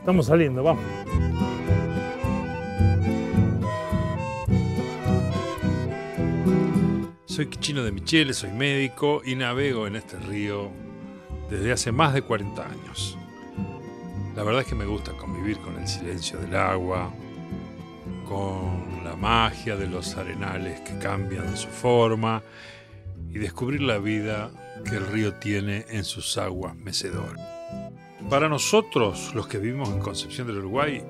Estamos saliendo, vamos. Soy Chino de Michele, soy médico y navego en este río desde hace más de 40 años. La verdad es que me gusta convivir con el silencio del agua, con la magia de los arenales que cambian su forma y descubrir la vida que el río tiene en sus aguas mecedoras. Para nosotros, los que vivimos en Concepción del Uruguay,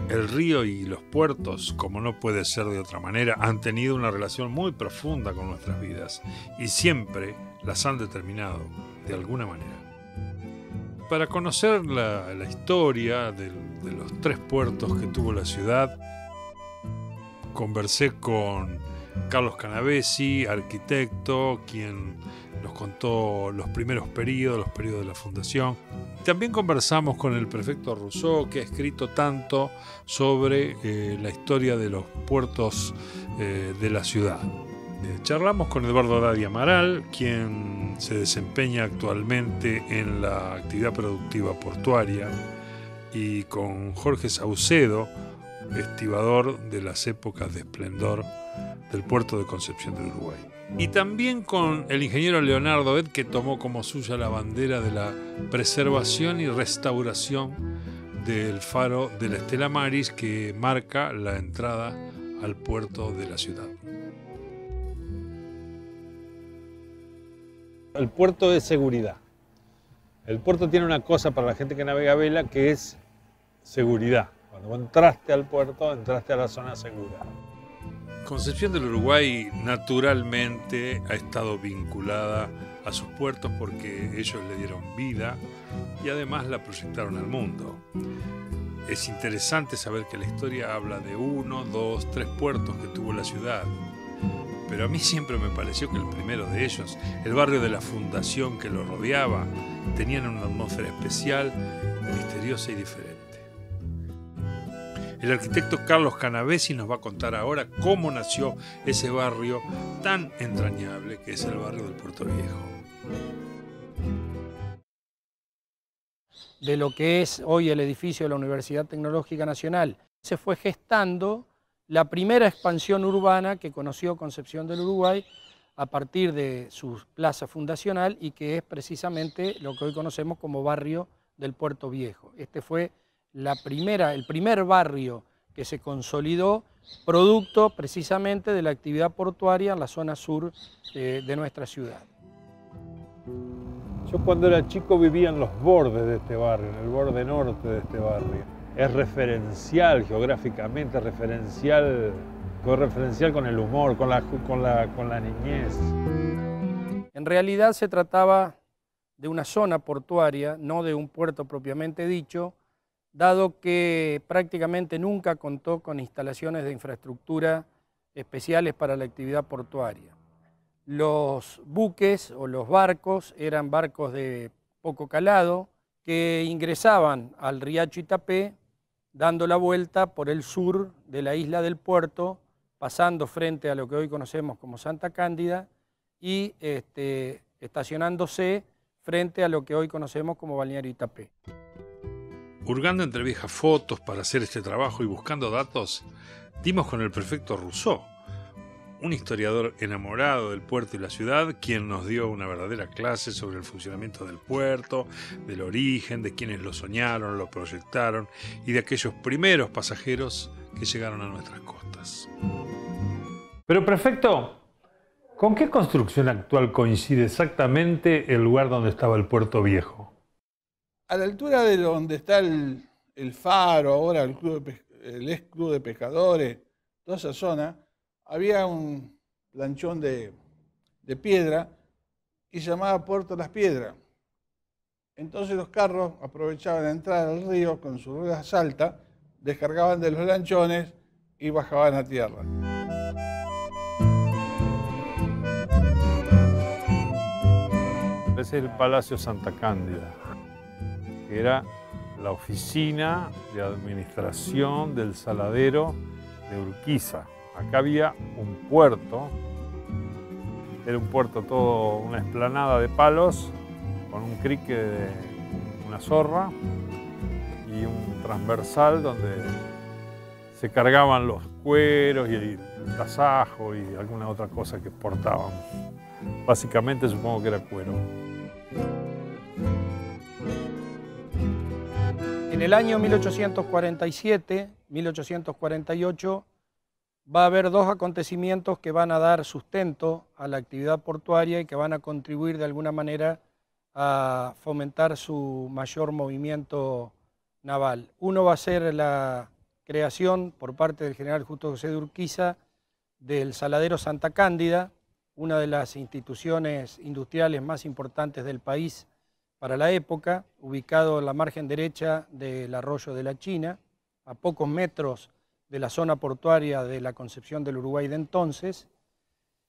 el río y los puertos, como no puede ser de otra manera, han tenido una relación muy profunda con nuestras vidas y siempre las han determinado de alguna manera. Para conocer la historia de los 3 puertos que tuvo la ciudad, conversé con Carlos Canavesi, arquitecto, quien nos contó los primeros periodos de la fundación. También conversamos con el prefecto Rousseau, que ha escrito tanto sobre la historia de los puertos de la ciudad. Charlamos con Eduardo Daddy Amaral, quien se desempeña actualmente en la actividad productiva portuaria, y con Jorge Saucedo, estibador de las épocas de esplendor del puerto de Concepción del Uruguay. Y también con el ingeniero Leonardo Ed, que tomó como suya la bandera de la preservación y restauración del faro de la Stella Maris, que marca la entrada al puerto de la ciudad. El puerto es seguridad. El puerto tiene una cosa para la gente que navega a vela, que es seguridad. Cuando entraste al puerto, entraste a la zona segura. Concepción del Uruguay naturalmente ha estado vinculada a sus puertos porque ellos le dieron vida y además la proyectaron al mundo. Es interesante saber que la historia habla de 1, 2, 3 puertos que tuvo la ciudad. Pero a mí siempre me pareció que el primero de ellos, el barrio de la Fundación que lo rodeaba, tenían una atmósfera especial, misteriosa y diferente. El arquitecto Carlos Canavesi nos va a contar ahora cómo nació ese barrio tan entrañable que es el barrio del Puerto Viejo. De lo que es hoy el edificio de la Universidad Tecnológica Nacional, se fue gestando la primera expansión urbana que conoció Concepción del Uruguay a partir de su plaza fundacional y que es precisamente lo que hoy conocemos como barrio del Puerto Viejo. Este fue el primer barrio que se consolidó producto precisamente de la actividad portuaria en la zona sur de nuestra ciudad. Yo cuando era chico vivía en los bordes de este barrio, en el borde norte de este barrio. Es referencial geográficamente, referencial con el humor, con la niñez. En realidad se trataba de una zona portuaria, no de un puerto propiamente dicho, dado que prácticamente nunca contó con instalaciones de infraestructura especiales para la actividad portuaria. Los buques o los barcos eran barcos de poco calado que ingresaban al riacho Itapé dando la vuelta por el sur de la isla del puerto, pasando frente a lo que hoy conocemos como Santa Cándida y estacionándose frente a lo que hoy conocemos como Balneario Itapé. Hurgando entre viejas fotos para hacer este trabajo y buscando datos, dimos con el prefecto Rousseau, un historiador enamorado del puerto y la ciudad, quien nos dio una verdadera clase sobre el funcionamiento del puerto, del origen, de quienes lo soñaron, lo proyectaron y de aquellos primeros pasajeros que llegaron a nuestras costas. Pero prefecto, ¿con qué construcción actual coincide exactamente el lugar donde estaba el Puerto Viejo? A la altura de donde está el faro, ahora el ex club de pescadores, toda esa zona, había un lanchón de piedra y se llamaba Puerto Las Piedras. Entonces los carros aprovechaban de entrar al río con sus ruedas altas, descargaban de los lanchones y bajaban a tierra. Es el Palacio Santa Cándida, que era la oficina de administración del saladero de Urquiza. Acá había un puerto, era un puerto todo, una explanada de palos, con un crique de una zorra y un transversal donde se cargaban los cueros y el tasajo y alguna otra cosa que exportábamos. Básicamente supongo que era cuero. En el año 1847-1848 va a haber dos acontecimientos que van a dar sustento a la actividad portuaria y que van a contribuir de alguna manera a fomentar su mayor movimiento naval. Uno va a ser la creación por parte del general Justo José de Urquiza del Saladero Santa Cándida, una de las instituciones industriales más importantes del país para la época, ubicado en la margen derecha del arroyo de la China, a pocos metros de la zona portuaria de la Concepción del Uruguay de entonces.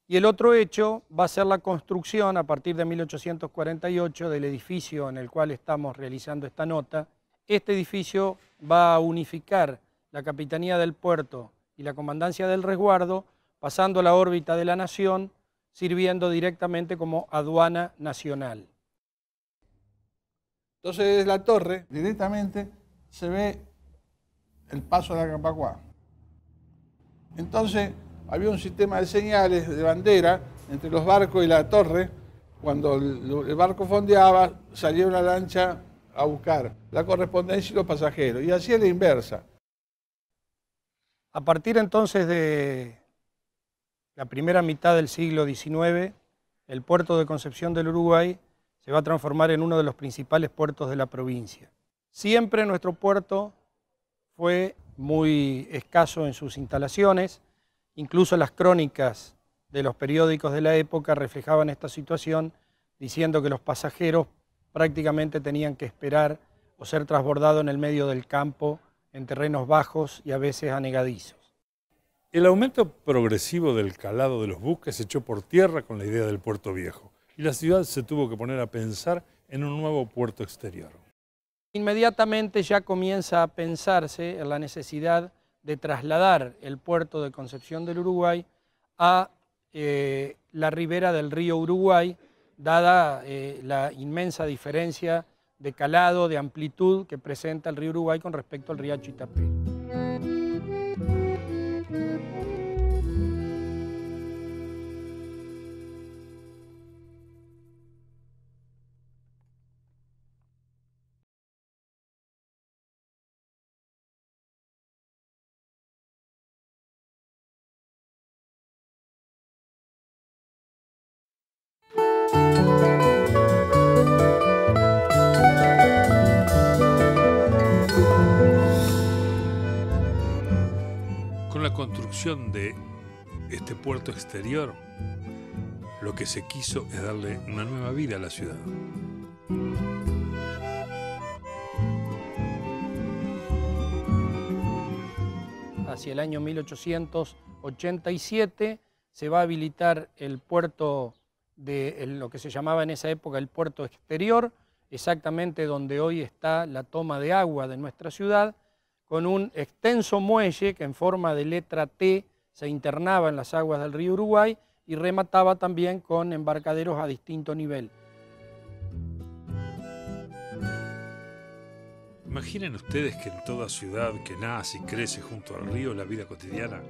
Y el otro hecho va a ser la construcción a partir de 1848 del edificio en el cual estamos realizando esta nota. Este edificio va a unificar la Capitanía del Puerto y la Comandancia del Resguardo, pasando a la órbita de la Nación, sirviendo directamente como aduana nacional. Entonces desde la torre directamente se ve el paso de la Capacuá. Entonces había un sistema de señales de bandera entre los barcos y la torre. Cuando el barco fondeaba, salía una lancha a buscar la correspondencia y los pasajeros, y así es la inversa. A partir entonces de la primera mitad del siglo XIX, el puerto de Concepción del Uruguay se va a transformar en uno de los principales puertos de la provincia. Siempre nuestro puerto fue muy escaso en sus instalaciones, incluso las crónicas de los periódicos de la época reflejaban esta situación, diciendo que los pasajeros prácticamente tenían que esperar o ser transbordados en el medio del campo, en terrenos bajos y a veces anegadizos. El aumento progresivo del calado de los buques echó por tierra con la idea del puerto viejo y la ciudad se tuvo que poner a pensar en un nuevo puerto exterior. Inmediatamente ya comienza a pensarse en la necesidad de trasladar el puerto de Concepción del Uruguay a la ribera del río Uruguay, dada la inmensa diferencia de calado, de amplitud que presenta el río Uruguay con respecto al riacho Itapé. Con la construcción de este puerto exterior, lo que se quiso es darle una nueva vida a la ciudad. Hacia el año 1887 se va a habilitar el puerto de lo que se llamaba en esa época el puerto exterior, exactamente donde hoy está la toma de agua de nuestra ciudad, con un extenso muelle que en forma de letra T se internaba en las aguas del río Uruguay y remataba también con embarcaderos a distinto nivel. Imaginen ustedes que en toda ciudad que nace y crece junto al río, la vida cotidiana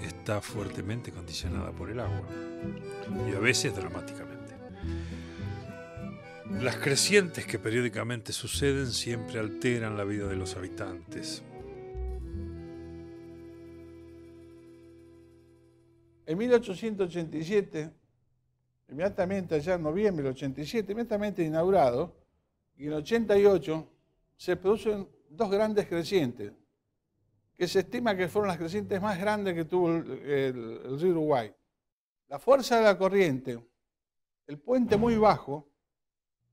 está fuertemente condicionada por el agua, y a veces dramáticamente. Las crecientes que periódicamente suceden siempre alteran la vida de los habitantes. En 1887, inmediatamente allá en noviembre del 87, inmediatamente inaugurado, y en 88 se producen dos grandes crecientes que se estima que fueron las crecientes más grandes que tuvo el río Uruguay. La fuerza de la corriente, el puente muy bajo,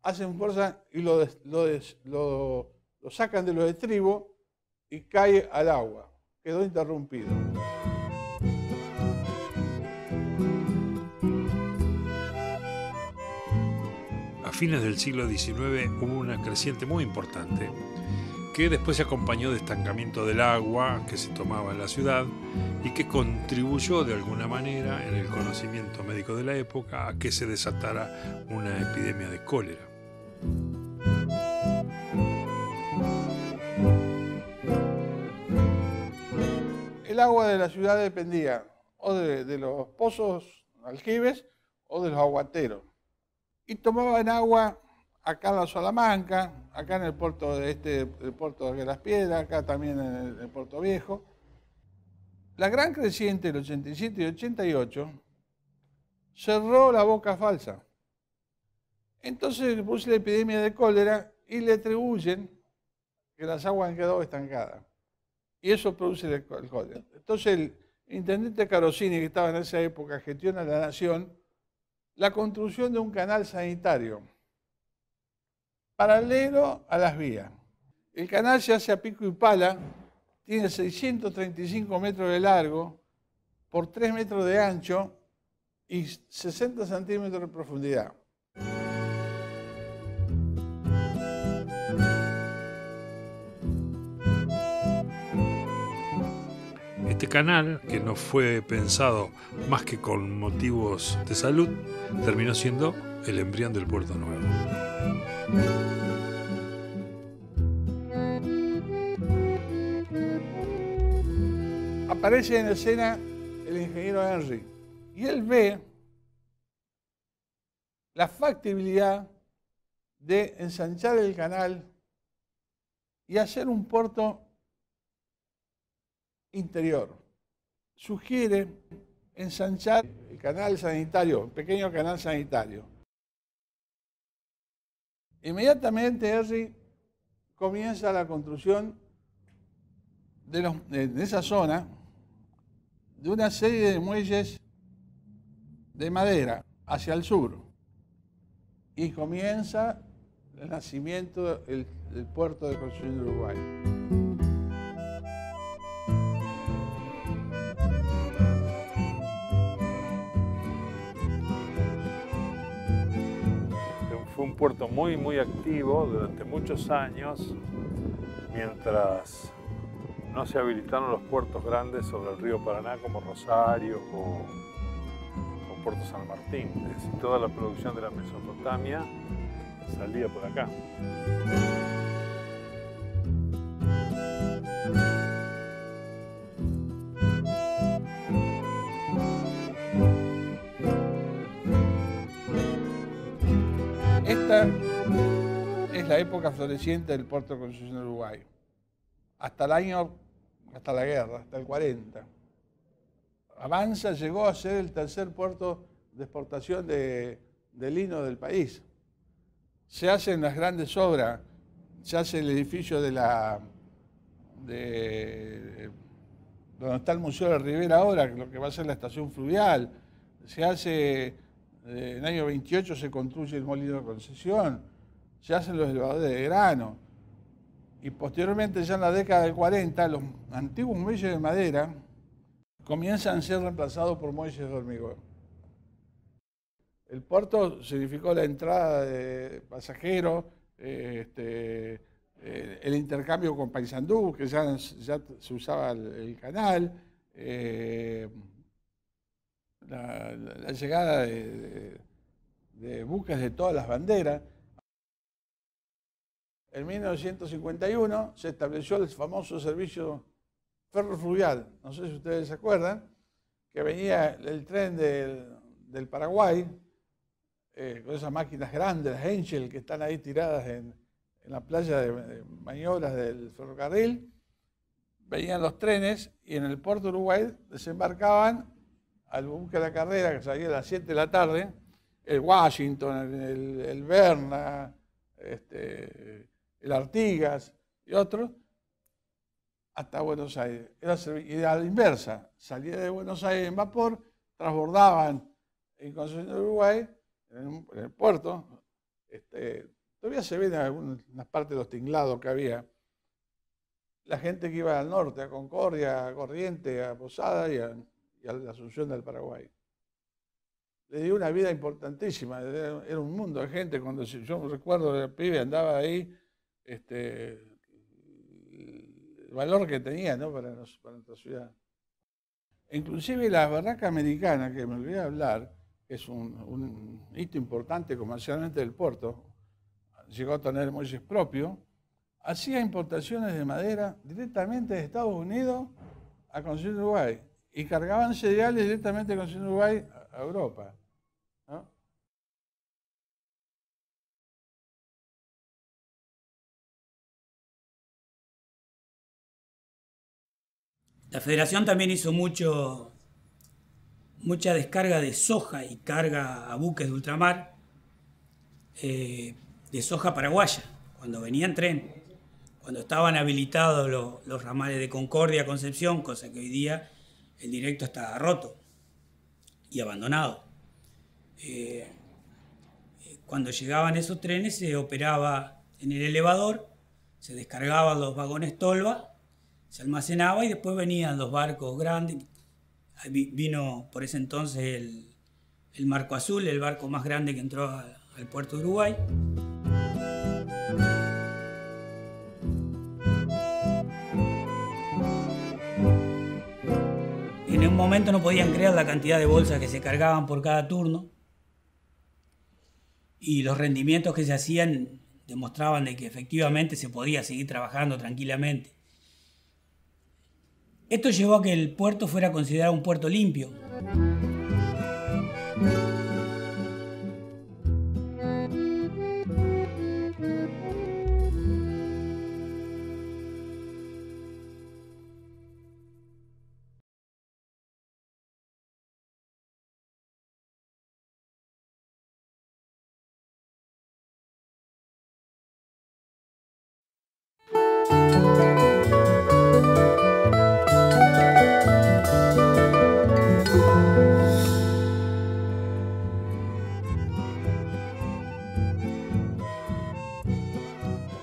hacen fuerza y lo sacan de los estribos y cae al agua. Quedó interrumpido. A fines del siglo XIX hubo una creciente muy importante, que después se acompañó de estancamiento del agua que se tomaba en la ciudad y que contribuyó de alguna manera en el conocimiento médico de la época a que se desatara una epidemia de cólera. El agua de la ciudad dependía o de los pozos, aljibes, o de los aguateros. Y tomaban agua acá en la Salamanca, acá en el puerto el puerto de las Piedras, acá también en el Puerto Viejo. La gran creciente del 87 y 88 cerró la boca falsa. Entonces se puso la epidemia de cólera y le atribuyen que las aguas han quedado estancadas. Y eso produce el cólera. Entonces el intendente Carosini, que estaba en esa época, gestiona la nación, la construcción de un canal sanitario paralelo a las vías. El canal se hace a pico y pala, tiene 635 metros de largo por 3 metros de ancho y 60 centímetros de profundidad. Este canal, que no fue pensado más que con motivos de salud, terminó siendo el embrión del Puerto Nuevo. Aparece en escena el ingeniero Henry y él ve la factibilidad de ensanchar el canal y hacer un puerto interior. Sugiere ensanchar el canal sanitario, un pequeño canal sanitario. Inmediatamente Henry comienza la construcción en esa zona de una serie de muelles de madera hacia el sur y comienza el nacimiento del puerto de Concepción del Uruguay. Fue un puerto muy activo durante muchos años, mientras no se habilitaron los puertos grandes sobre el río Paraná como Rosario o Puerto San Martín. Es decir, toda la producción de la Mesopotamia salía por acá. Esta es la época floreciente del puerto de Concepción del Uruguay. Hasta la guerra, hasta el 40. Avanza, llegó a ser el tercer puerto de exportación de lino del país. Se hacen las grandes obras, se hace el edificio donde está el Museo de Rivera ahora, lo que va a ser la estación fluvial. Se hace, en el año 28 se construye el molino de Concesión, se hacen los elevadores de grano. Y posteriormente, ya en la década del 40, los antiguos muelles de madera comienzan a ser reemplazados por muelles de hormigón. El puerto significó la entrada de pasajeros, el intercambio con Paysandú, que ya se usaba el canal, la llegada de buques de todas las banderas. En 1951 se estableció el famoso servicio ferrofluvial. No sé si ustedes se acuerdan, que venía el tren del Paraguay, con esas máquinas grandes, las Henschel, que están ahí tiradas en la playa de maniobras del ferrocarril. Venían los trenes y en el puerto de Uruguay desembarcaban al buque de la carrera, que salía a las 7 de la tarde, el Washington, el Berna, el Artigas y otros, hasta Buenos Aires. Era a la inversa, salía de Buenos Aires en vapor, transbordaban en Concepción del Uruguay, en el puerto. Todavía se ven en algunas partes de los tinglados que había. La gente que iba al norte, a Concordia, a Corrientes, a Posada y a la Asunción del Paraguay. Le dio una vida importantísima, era un mundo de gente. Cuando yo recuerdo el pibe andaba ahí, el valor que tenía, ¿no? para nuestra ciudad. Inclusive la barraca americana, que me olvidé hablar, que es un hito importante comercialmente del puerto, llegó a tener muelles propios, hacía importaciones de madera directamente de Estados Unidos a Concepción del Uruguay y cargaban cereales directamente de Concepción del Uruguay a Europa, ¿no? La Federación también hizo mucha descarga de soja y carga a buques de ultramar de soja paraguaya, cuando venía en tren, cuando estaban habilitados los ramales de Concordia a Concepción, cosa que hoy día el directo está roto y abandonado. Cuando llegaban esos trenes se operaba en el elevador, se descargaban los vagones tolva, se almacenaba y después venían los barcos grandes. Vino por ese entonces el Marco Azul, el barco más grande que entró al puerto de Uruguay. En un momento no podían creer la cantidad de bolsas que se cargaban por cada turno y los rendimientos que se hacían demostraban de que efectivamente se podía seguir trabajando tranquilamente. Esto llevó a que el puerto fuera considerado un puerto limpio.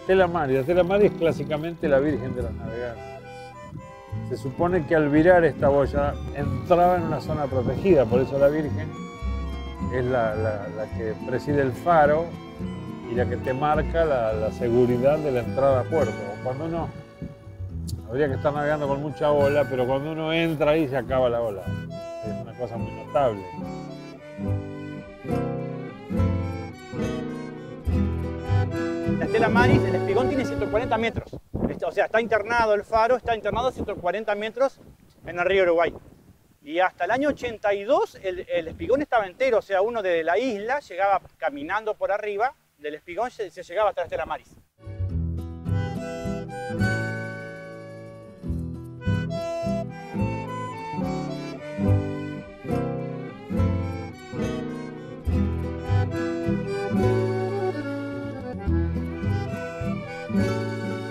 Estela Maris es clásicamente la Virgen de los Navegantes. Se supone que al virar esta boya entraba en una zona protegida, por eso la Virgen es la que preside el faro y la que te marca la seguridad de la entrada a puerto. Cuando uno, habría que estar navegando con mucha ola, pero cuando uno entra ahí se acaba la ola. Es una cosa muy notable. La Estela Maris, el espigón tiene 140 metros. O sea, está internado el faro, está internado a 140 metros en el río Uruguay. Y hasta el año 82 el espigón estaba entero, o sea, uno desde la isla llegaba caminando por arriba del espigón, se llegaba hasta la Estela Maris.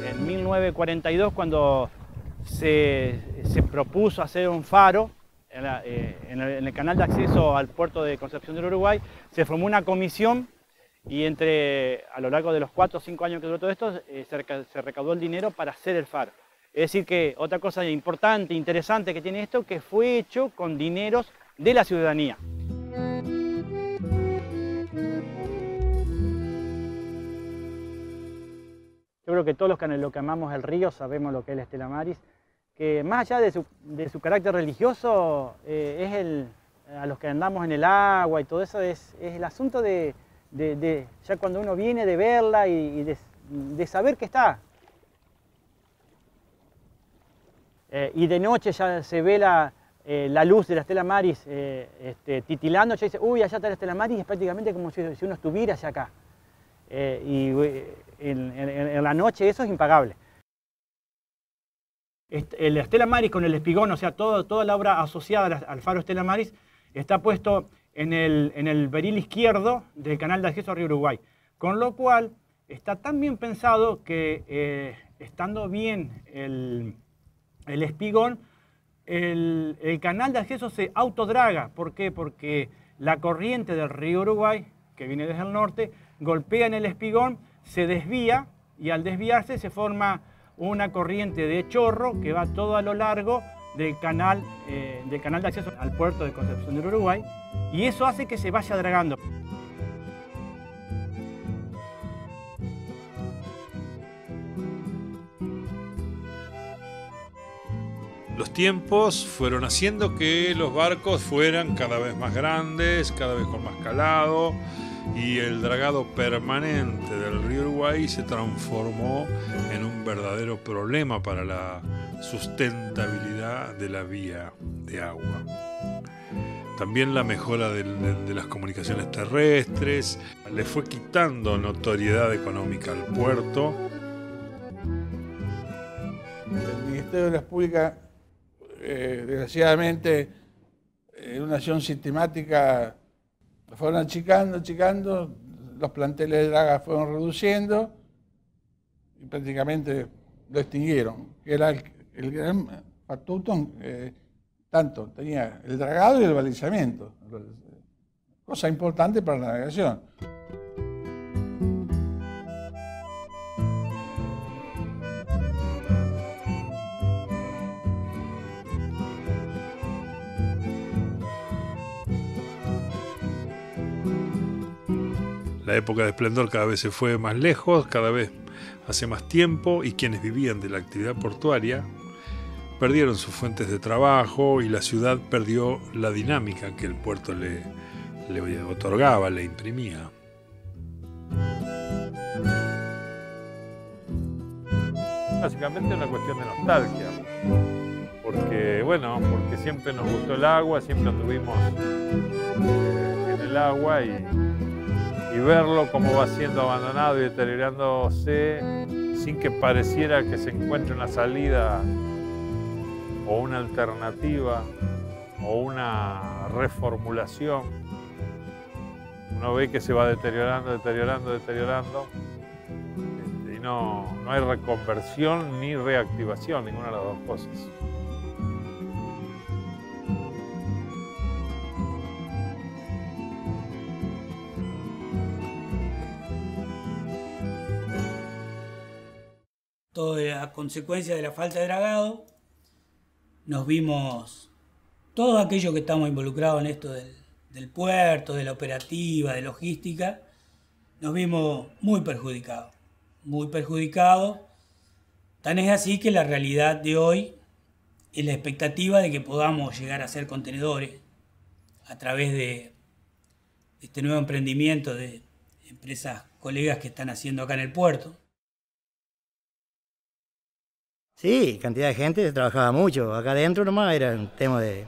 En 1942, cuando se propuso hacer un faro en el canal de acceso al puerto de Concepción del Uruguay, se formó una comisión y a lo largo de los 4 o 5 años que duró todo esto, se recaudó el dinero para hacer el faro. Es decir que otra cosa importante, interesante que tiene esto, que fue hecho con dineros de la ciudadanía. Yo creo que todos los que amamos el río sabemos lo que es la Estela Maris, que más allá de su carácter religioso, a los que andamos en el agua y todo eso, es el asunto de ya cuando uno viene de verla y de saber que está. Y de noche ya se ve la luz de la Estela Maris titilando, ya dice, uy, allá está la Estela Maris, es prácticamente como si uno estuviera hacia acá. Y en la noche eso es impagable. La Estela Maris con el espigón, o sea, toda la obra asociada al faro Estela Maris, está puesto en el beril izquierdo del canal de acceso a Río Uruguay. Con lo cual, está tan bien pensado que estando bien el espigón, el canal de acceso se autodraga. ¿Por qué? Porque la corriente del río Uruguay, que viene desde el norte, golpea en el espigón, se desvía y al desviarse se forma una corriente de chorro que va todo a lo largo del canal de acceso al puerto de Concepción del Uruguay, y eso hace que se vaya dragando. Los tiempos fueron haciendo que los barcos fueran cada vez más grandes, cada vez con más calado, y el dragado permanente del río Uruguay se transformó en un verdadero problema para la sustentabilidad de la vía de agua. También la mejora de las comunicaciones terrestres le fue quitando notoriedad económica al puerto. El Ministerio de las Públicas, desgraciadamente, en una acción sistemática, fueron achicando, los planteles de dragas fueron reduciendo y prácticamente lo extinguieron, que era el gran factotum, tanto tenía el dragado y el balizamiento, cosa importante para la navegación. La época de esplendor cada vez se fue más lejos, cada vez hace más tiempo, y quienes vivían de la actividad portuaria perdieron sus fuentes de trabajo y la ciudad perdió la dinámica que el puerto le otorgaba, le imprimía. Básicamente es una cuestión de nostalgia, porque siempre nos gustó el agua, siempre anduvimos en el agua y verlo como va siendo abandonado y deteriorándose sin que pareciera que se encuentre una salida o una alternativa o una reformulación. Uno ve que se va deteriorando y no hay reconversión ni reactivación, ninguna de las dos cosas. A consecuencia de la falta de dragado, nos vimos, todos aquellos que estamos involucrados en esto del puerto, de la operativa, de logística, nos vimos muy perjudicados. Tan es así que la realidad de hoy es la expectativa de que podamos llegar a ser contenedores a través de este nuevo emprendimiento de empresas colegas que están haciendo acá en el puerto. Sí, cantidad de gente, trabajaba mucho. Acá adentro nomás era un tema de...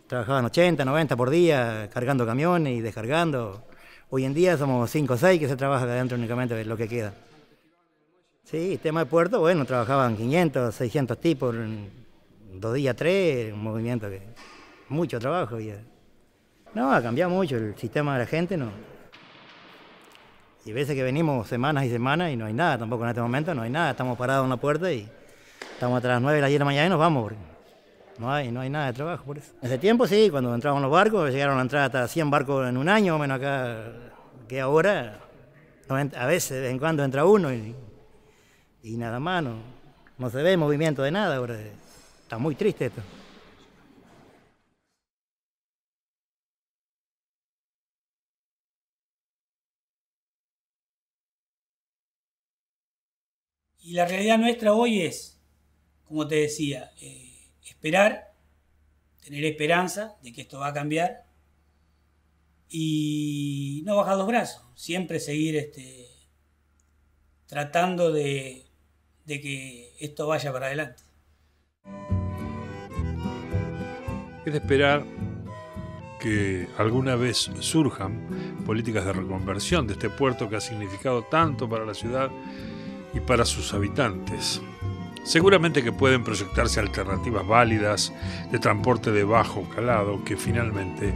Trabajaban 80, 90 por día, cargando camiones y descargando. Hoy en día somos 5 o 6 que se trabaja acá adentro únicamente, es lo que queda. Sí, tema de puerto, bueno, trabajaban 500, 600 tipos, 2 días, 3, un movimiento que... Mucho trabajo. No, ha cambiado mucho el sistema de la gente, no. Y veces que venimos semanas y semanas y no hay nada, tampoco en este momento no hay nada. Estamos parados en la puerta y estamos hasta las 9 de la 10 de la mañana y nos vamos. No hay nada de trabajo por eso. En ese tiempo sí, cuando entraban los barcos, llegaron a entrar hasta 100 barcos en un año, o menos acá, que ahora, a veces de vez en cuando entra uno y nada más, no se ve movimiento de nada ahora. Está muy triste esto. Y la realidad nuestra hoy es, como te decía, esperar, tener esperanza de que esto va a cambiar y no bajar los brazos, siempre seguir tratando de que esto vaya para adelante. Es de esperar que alguna vez surjan políticas de reconversión de este puerto que ha significado tanto para la ciudad y para sus habitantes. Seguramente que pueden proyectarse alternativas válidas de transporte de bajo calado que finalmente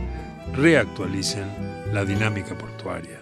reactualicen la dinámica portuaria.